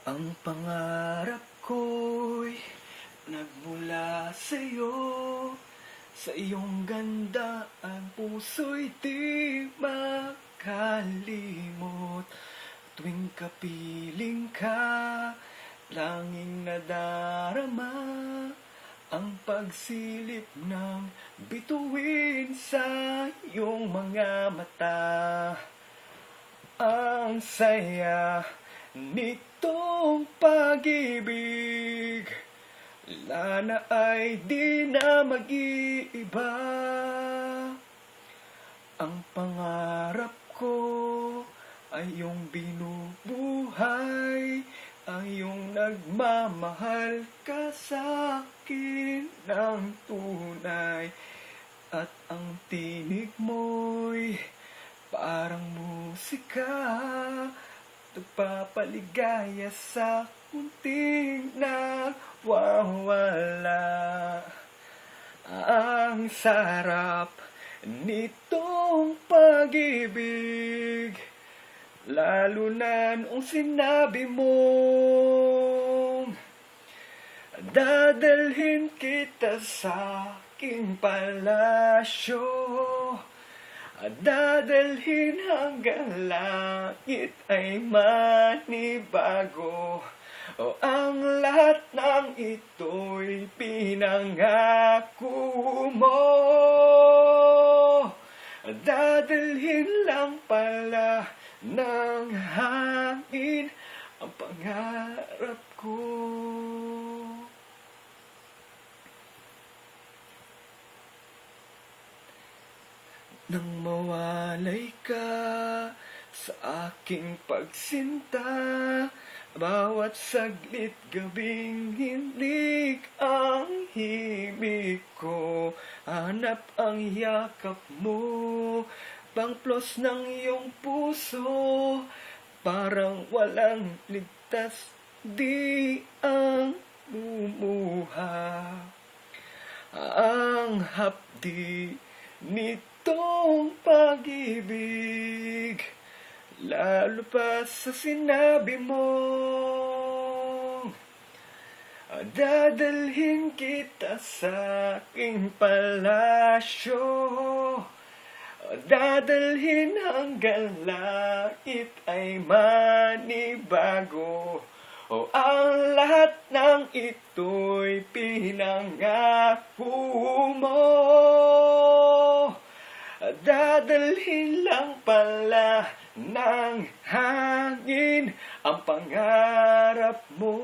Ang pangarap ko'y nagmula sa'yo. Sa iyong ganda ang puso'y di makalimot. Tuwing kapiling ka, langing nadarama ang pagsilip ng bituin sa iyong mga mata. Ang saya nitong pag-ibig, lana ay di na mag-iiba. Ang pangarap ko ay iyong binubuhay, ang iyong nagmamahal ka sa akin ng tunay. At ang tinig mo'y parang musika, nagpapaligaya sa kunting nawawala. Ang sarap nitong pag-ibig, lalo na noong sinabi mong dadalhin kita sa aking palasyo, dadalhin hanggang langit ay manibago. O ang lahat ng ito'y pinangako mo. Dadalhin lang pala ng hangin ang pangarap ko. Nang mawalay ka sa aking pagsinta, bawat saglit gabing hindig ang himig ko. Hanap ang yakap mo, pangplos ng iyong puso, parang walang ligtas, di ang lumuha. Ang hapdi nitong pag-ibig, lalo pa sa sinabi mo, dadalhin kita sa aking palasyo, dadalhin hanggang langit ay manibago. O ang lahat ng ito'y pinangako mo. Dadalhin lang pala ng hangin ang pangarap mo.